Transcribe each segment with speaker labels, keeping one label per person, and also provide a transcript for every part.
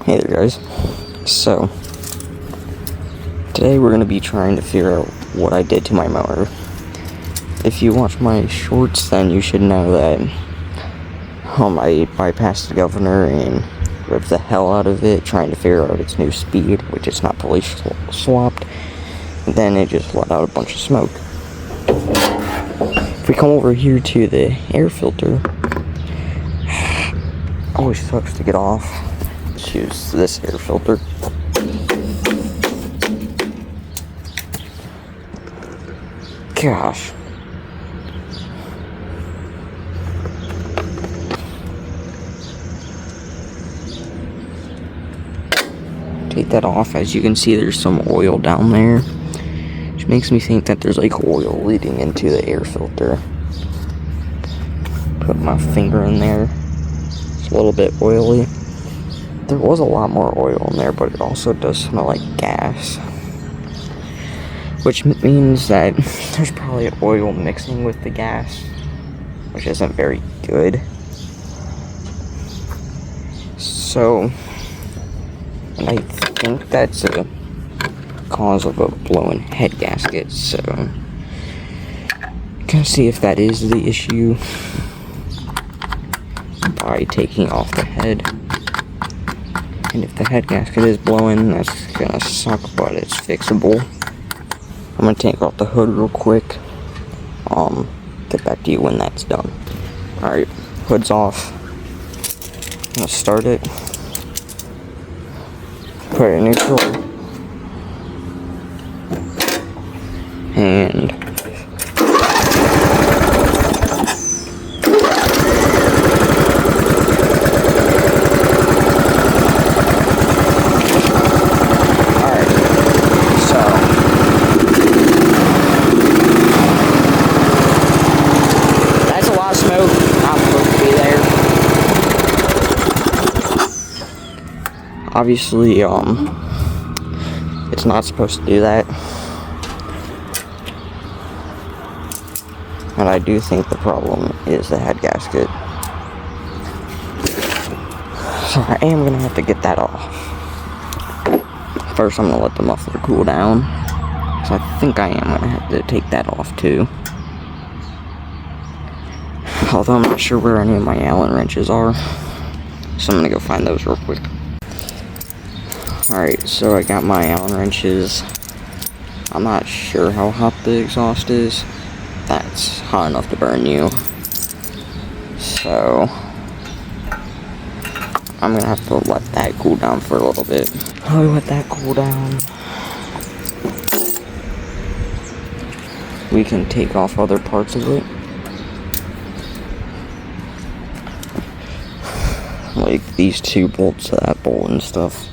Speaker 1: Hey there guys, so today we're going to be trying to figure out what I did to my mower. If you watch my shorts, then you should know that I bypassed the governor and ripped the hell out of it trying to figure out its new speed, which it's not fully swapped. And then it just let out a bunch of smoke. If we come over here to the air filter, always sucks to get off. Let's use this air filter. Gosh. Take that off. As you can see, there's some oil down there, which makes me think that there's like oil leading into the air filter. Put my finger in there. It's a little bit oily. There was a lot more oil in there, but it also does smell like gas, which means that there's probably oil mixing with the gas, which isn't very good. So I think that's a cause of a blown head gasket, so gonna see if that is the issue by taking off the head. And if the head gasket is blowing, that's gonna suck, but it's fixable. I'm gonna take off the hood real quick. Get back to you when that's done. Alright, hood's off. I'm gonna start it. Put it in neutral. And obviously, it's not supposed to do that. And I do think the problem is the head gasket. So I am gonna have to get that off. First, I'm gonna let the muffler cool down. So I think I am gonna have to take that off too. Although I'm not sure where any of my Allen wrenches are. So I'm gonna go find those real quick. Alright, so I got my Allen wrenches. I'm not sure how hot the exhaust is. That's hot enough to burn you. So I'm gonna have to let that cool down for a little bit. I'll let that cool down. We can take off other parts of it. Like these two bolts to that bolt and stuff.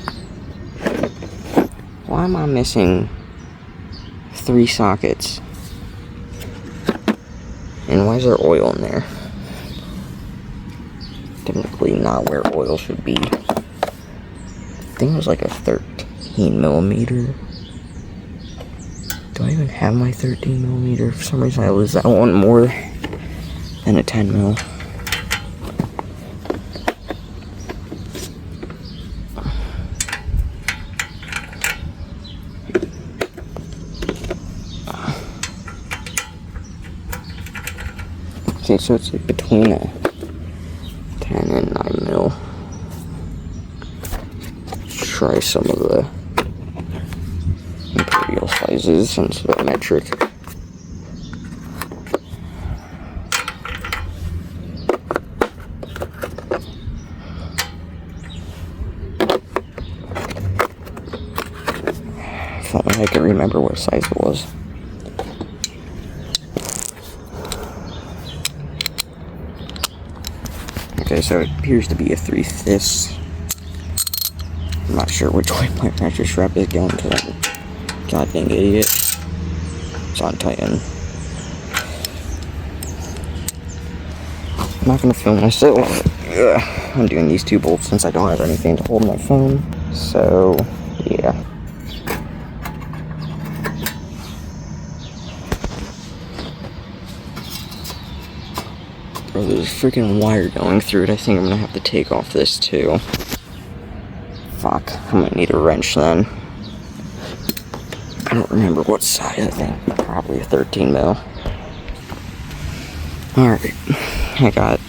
Speaker 1: Why am I missing 3 sockets? And why is there oil in there? Typically not where oil should be. I think it was like a 13 millimeter. Do I even have my 13 millimeter? For some reason I lose that one more than a 10 mil. Okay, so it's like between a 10 and 9 mil. Let's try some of the imperial sizes since they're metric. If only I could remember what size it was. Okay, so it appears to be a 3/5. I'm not sure which way my ratchet strap is going to that goddamn idiot. It's on Titan. I'm not gonna film myself. I'm doing these 2 bolts since I don't have anything to hold my phone. So, yeah. Bro, there's a freaking wire going through it. I think I'm gonna have to take off this too. Fuck, I'm gonna need a wrench then. I don't remember what size, I think probably a 13 mil. Alright, I got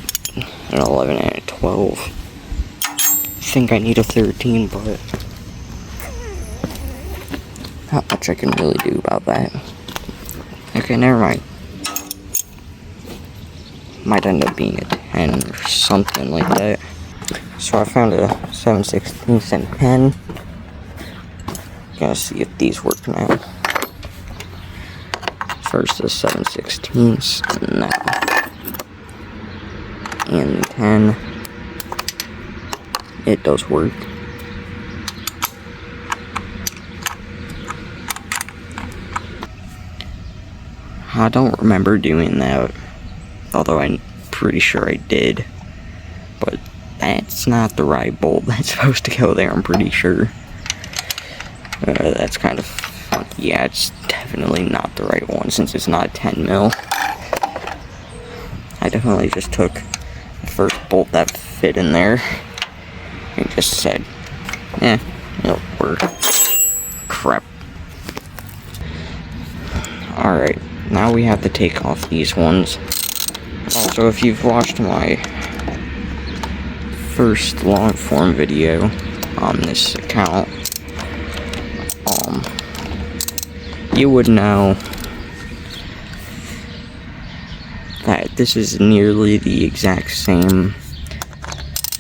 Speaker 1: an 11 and a 12. I think I need a 13, but not much I can really do about that. Okay, never mind. Might end up being a 10 or something like that. So I found a 7/16 and pen. Gonna see if these work now. First the 7/16 now. And 10. It does work. I don't remember doing that, although I'm pretty sure I did. But that's not the right bolt that's supposed to go there, I'm pretty sure. That's kind of funny. Yeah, it's definitely not the right one since it's not 10 mil. I definitely just took the first bolt that fit in there and just said, it'll work. Crap. Alright, now we have to take off these ones. Also, if you've watched my first long form video on this account, you would know that this is nearly the exact same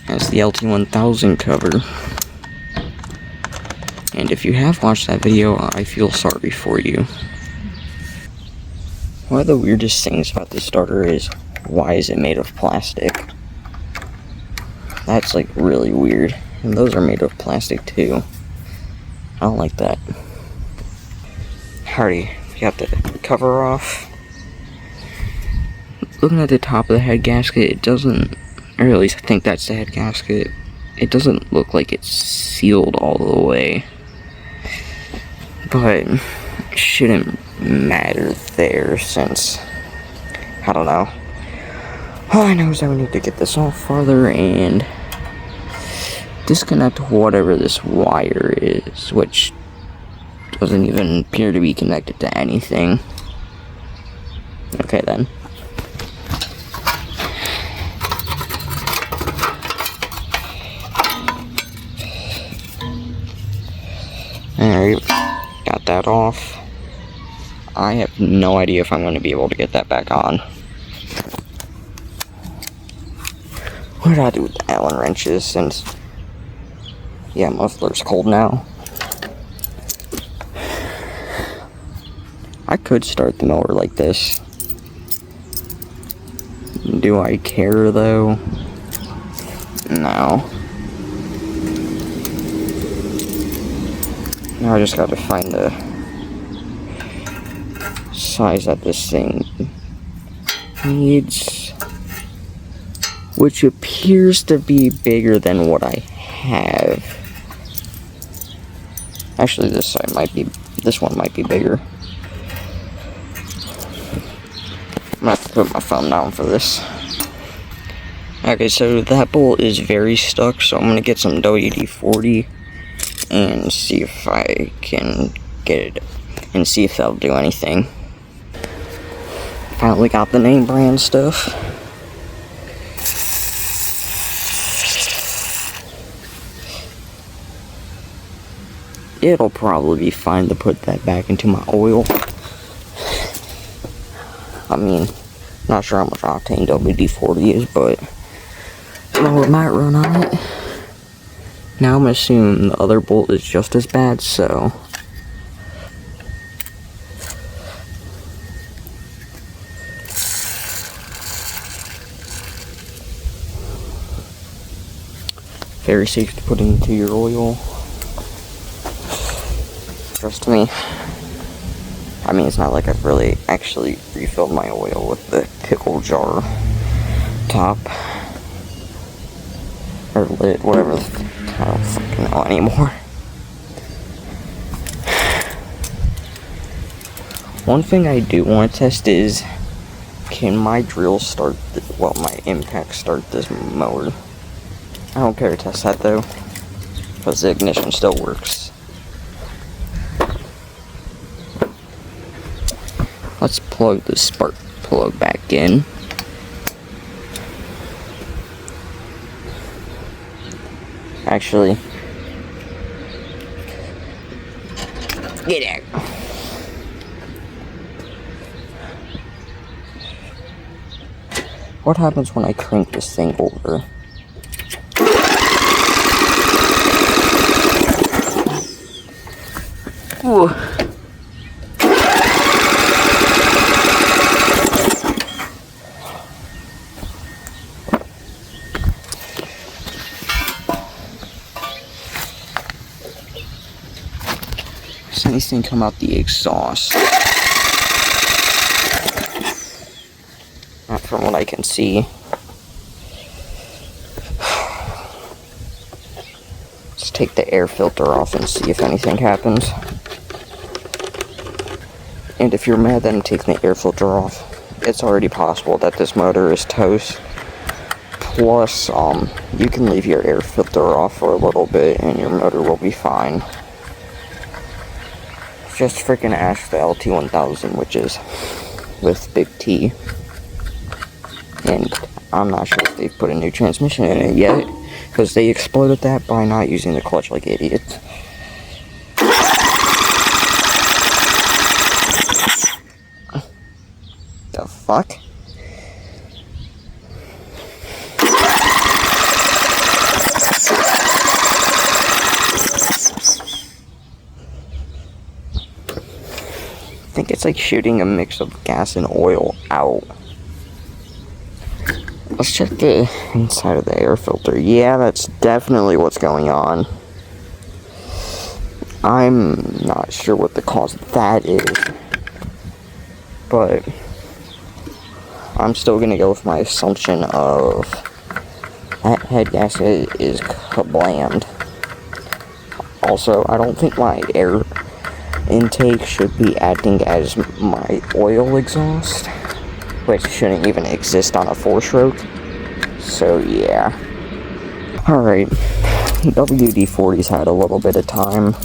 Speaker 1: as the LT1000 cover. And if you have watched that video, I feel sorry for you. One of the weirdest things about this starter is, why is it made of plastic? That's like really weird. And those are made of plastic too. I don't like that. Alrighty, we got the cover off. Looking at the top of the head gasket, it doesn't, or at least I think that's the head gasket, it doesn't look like it's sealed all the way. But it shouldn't matter there since, I don't know. All I know is that we need to get this off farther and disconnect whatever this wire is, which doesn't even appear to be connected to anything. Okay then. Alright, got that off. I have no idea if I'm going to be able to get that back on. What do I do with the Allen wrenches since, yeah, muffler's cold now. I could start the mower like this. Do I care though? No. Now I just gotta find the size that this thing needs, which appears to be bigger than what I have. Actually, this one might be bigger. I'm gonna have to put my phone down for this. Okay, so that bolt is very stuck, so I'm gonna get some WD-40 and see if I can get it, and see if that'll do anything. Finally got the name brand stuff. It'll probably be fine to put that back into my oil. I mean, not sure how much octane WD-40 is, but well, it might run on it. Now I'm gonna assume the other bolt is just as bad, so very safe to put into your oil. Trust me. I mean, it's not like I've really actually refilled my oil with the pickle jar top or lid, whatever. I don't fucking know anymore. One thing I do want to test is, can my drill start, my impact start this mower? I don't care to test that though. because the ignition still works. Let's plug the spark plug back in. Actually, get out. What happens when I crank this thing over? Ooh. Does anything come out the exhaust? Not from what I can see. Let's take the air filter off and see if anything happens. And if you're mad that I'm taking the air filter off, it's already possible that this motor is toast. Plus, you can leave your air filter off for a little bit and your motor will be fine. Just freaking ask the LT1000, which is with Big T. And I'm not sure if they've put a new transmission in it yet, because they exploded that by not using the clutch like idiots. The fuck? I think it's like shooting a mix of gas and oil out. Let's check the inside of the air filter. Yeah, that's definitely what's going on. I'm not sure what the cause of that is, but I'm still gonna go with my assumption of that head gasket is kablammed. Also, I don't think my air intake should be acting as my oil exhaust, which shouldn't even exist on a 4-stroke. So yeah. Alright, WD-40's had a little bit of time.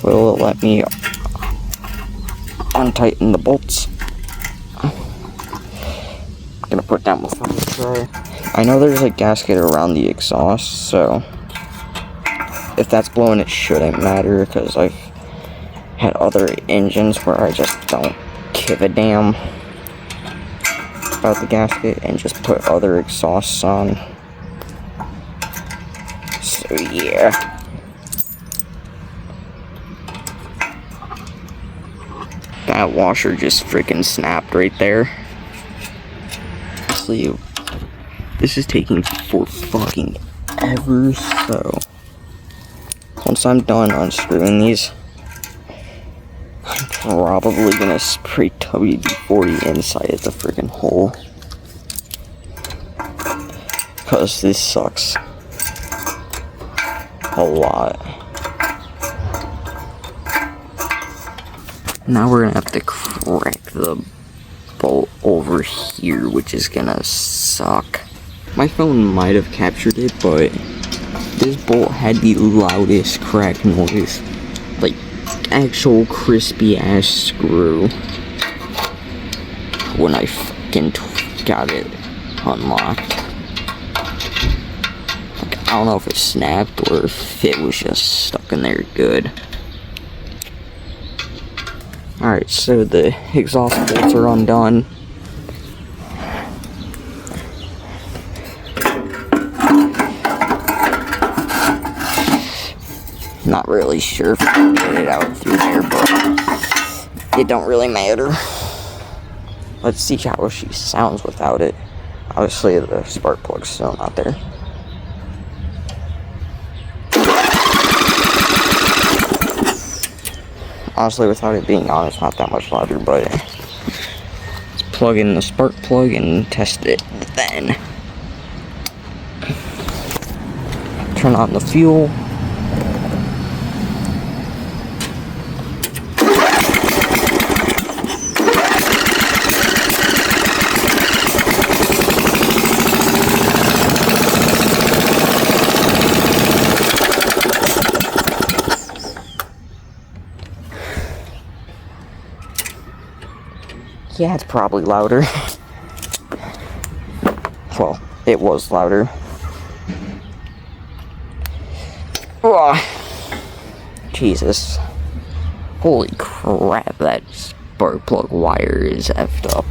Speaker 1: Will it let me untighten the bolts? I'm gonna put down my phone tray. I know there's a gasket around the exhaust, so if that's blowing, it shouldn't matter, because I've had other engines where I just don't give a damn about the gasket and just put other exhausts on. So yeah. That washer just freaking snapped right there. Honestly, this is taking for fucking ever so. Once I'm done unscrewing these, I'm probably gonna spray WD-40 inside of the freaking hole. Because this sucks a lot. Now we're gonna have to crack the bolt over here, which is gonna suck. My phone might have captured it, but this bolt had the loudest crack noise. Like, actual crispy ass screw. When I fucking got it unlocked. Like, I don't know if it snapped or if it was just stuck in there good. Alright, so the exhaust bolts are undone. Not really sure if I can get it out through there, but it don't really matter. Let's see how she sounds without it. Obviously the spark plug's still not there. Honestly, without it being on, it's not that much louder, but let's plug in the spark plug and test it then. Turn on the fuel. Yeah, it's probably louder. Well, it was louder. Oh, Jesus. Holy crap, that spark plug wire is effed up.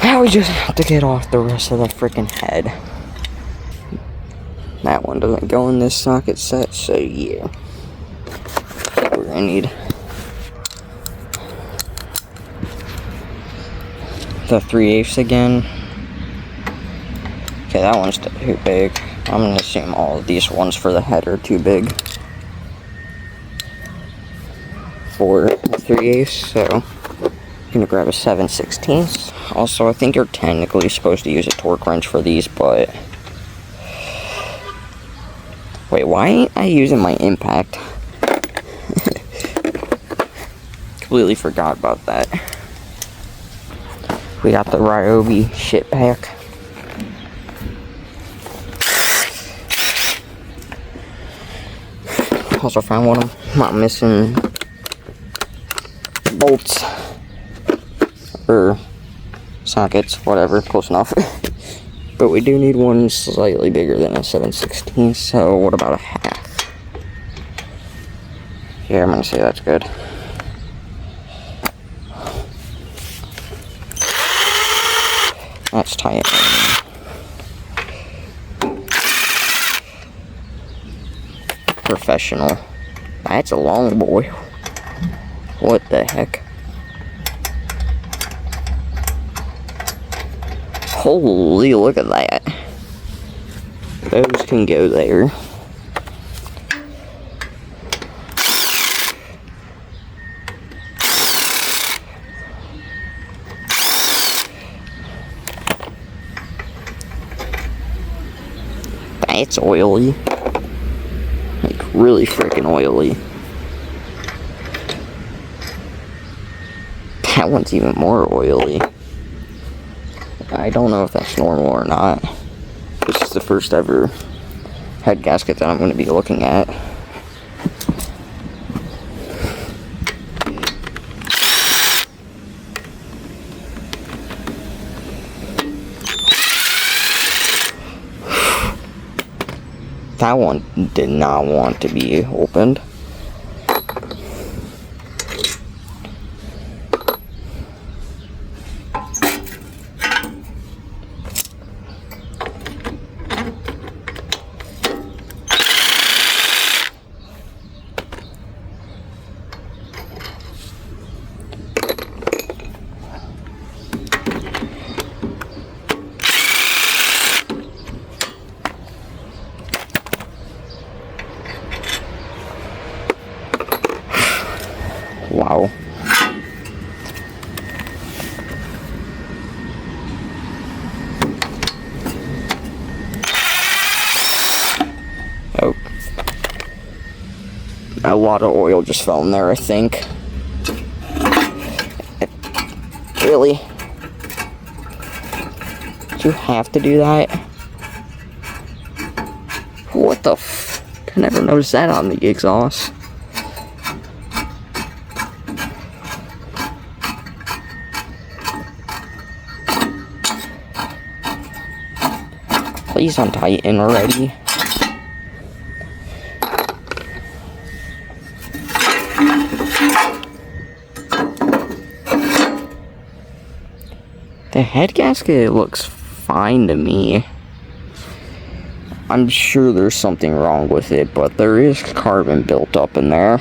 Speaker 1: Now we just have to get off the rest of the freaking head. That one doesn't go in this socket set, so yeah. We're gonna need the 3/8 again. Okay, that one's too big. I'm gonna assume all of these ones for the head are too big for 3/8, so I'm gonna grab a 7/16. Also, I think you're technically supposed to use a torque wrench for these, but wait, why ain't I using my impact? Completely forgot about that. We got the Ryobi shit pack. Also found one of them. Not missing bolts or sockets, whatever, close enough. But we do need one slightly bigger than a 7/16, so what about a half? Yeah, I'm gonna say that's good. Let's tie it in. Professional. That's a long boy. What the heck? Holy, look at that. Those can go there. That's oily. Like, really freaking oily. That one's even more oily. I don't know if that's normal or not. This is the first ever head gasket that I'm going to be looking at. That one did not want to be opened. Wow. Oh. A lot of oil just fell in there, I think. Really? Did you have to do that? What the f... I never noticed that on the exhaust. Please untighten already. The head gasket looks fine to me. I'm sure there's something wrong with it, but there is carbon built up in there.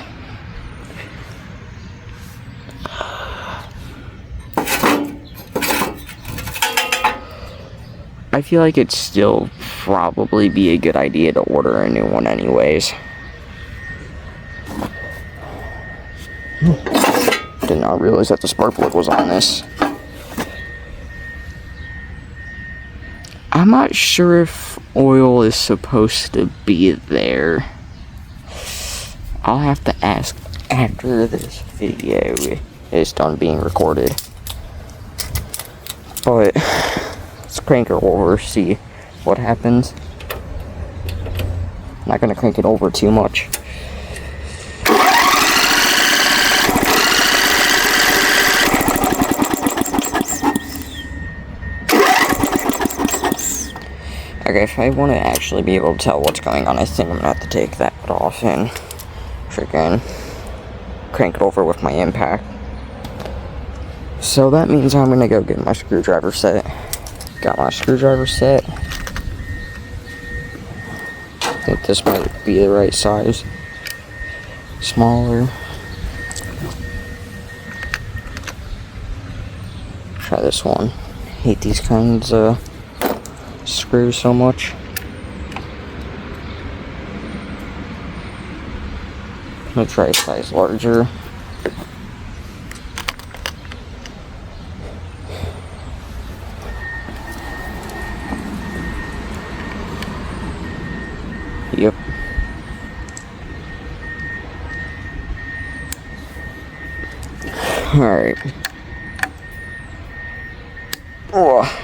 Speaker 1: I feel like it'd still probably be a good idea to order a new one anyways. Did not realize that the spark plug was on this. I'm not sure if oil is supposed to be there. I'll have to ask after this video is done being recorded. But let's crank her over, see what happens. I'm not gonna crank it over too much. Okay, if I want to actually be able to tell what's going on, I think I'm gonna have to take that off and freaking crank it over with my impact. So that means I'm gonna go get my screwdriver set. Got my screwdriver set. I think this might be the right size. Smaller. Try this one. Hate these kinds of screws so much. I'm gonna try a size larger. Yep. Alright. Oh.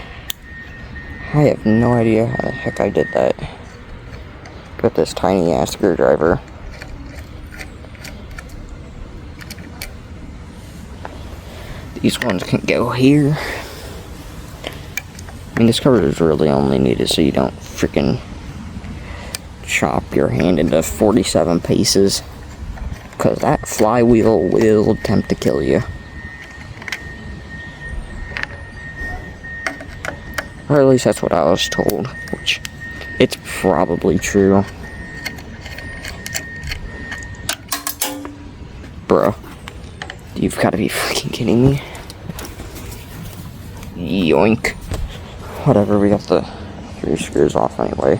Speaker 1: I have no idea how the heck I did that. With this tiny ass screwdriver. These ones can go here. I mean, this cover is really only needed so you don't freaking chop your hand into 47 pieces. Because that flywheel will attempt to kill you. Or at least that's what I was told. Which, it's probably true. Bro. You've got to be freaking kidding me. Yoink. Whatever, we got the 3 screws off anyway.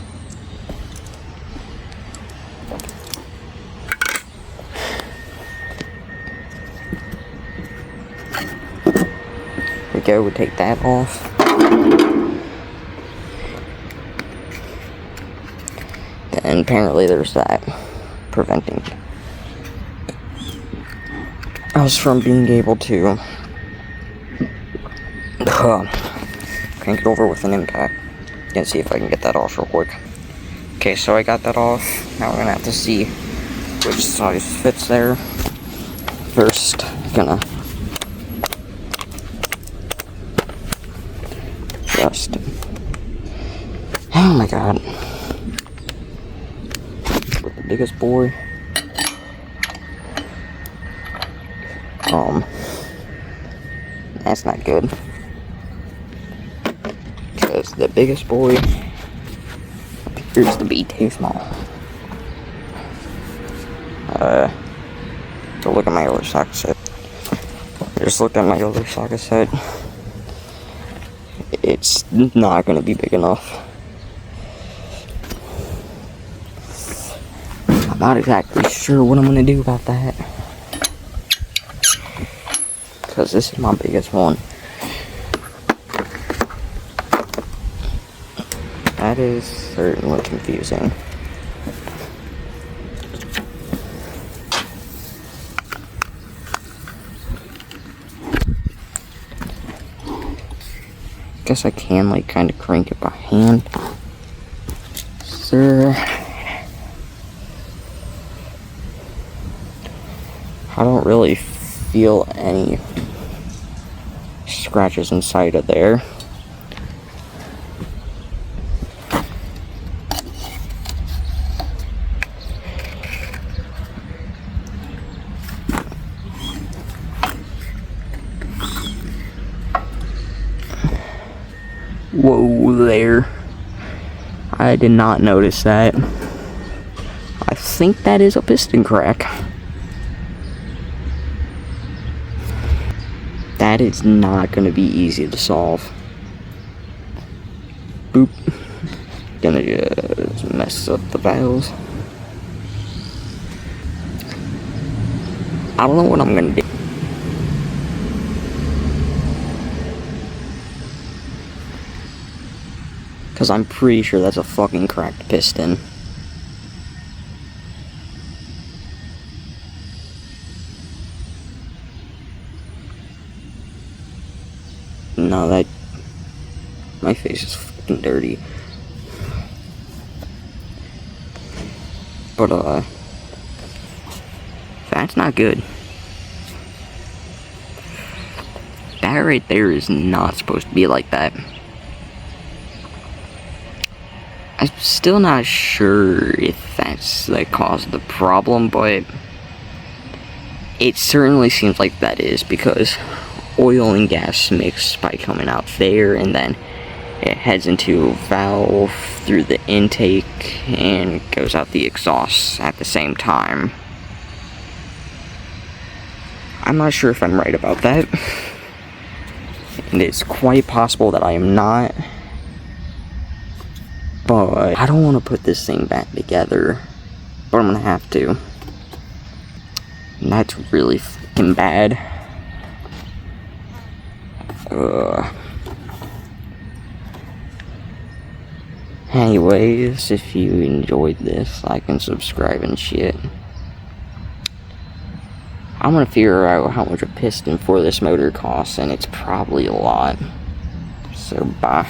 Speaker 1: There we go, we take that off. And apparently there's that preventing us from being able to crank it over with an impact. Gonna see if I can get that off real quick. Okay, so I got that off. Now we're gonna have to see which size fits there. First, gonna just, oh my god, with the biggest boy. That's not good. Because the biggest boy appears to be too small. So look at my other socket set. Just looked at my other socket set. It's not going to be big enough. I'm not exactly sure what I'm going to do about that. Because this is my biggest one. That is certainly confusing. Guess I can like kind of crank it by hand. Sir. I don't really feel any scratches inside of there. Whoa there. I did not notice that. I think that is a piston crack. That is not going to be easy to solve. Boop. Gonna just mess up the valves. I don't know what I'm gonna do. Because I'm pretty sure that's a fucking cracked piston. No, that... my face is fucking dirty. But, that's not good. That right there is not supposed to be like that. I'm still not sure if that's the cause of the problem, but it certainly seems like that is, because oil and gas mix by coming out there, and then it heads into a valve through the intake and goes out the exhaust at the same time. I'm not sure if I'm right about that, and it's quite possible that I am not, but I don't want to put this thing back together, but I'm gonna have to, and that's really fucking bad. Anyways, if you enjoyed this, like and subscribe and shit. I'm gonna figure out how much a piston for this motor costs, and it's probably a lot. So, bye.